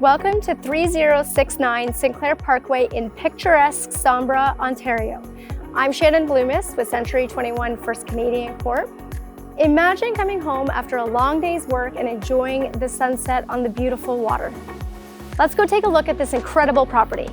Welcome to 3069 Sinclair Parkway in picturesque Sombra, Ontario. I'm Shannon Bloomis with Century 21 First Canadian Corp. Imagine coming home after a long day's work and enjoying the sunset on the beautiful water. Let's go take a look at this incredible property.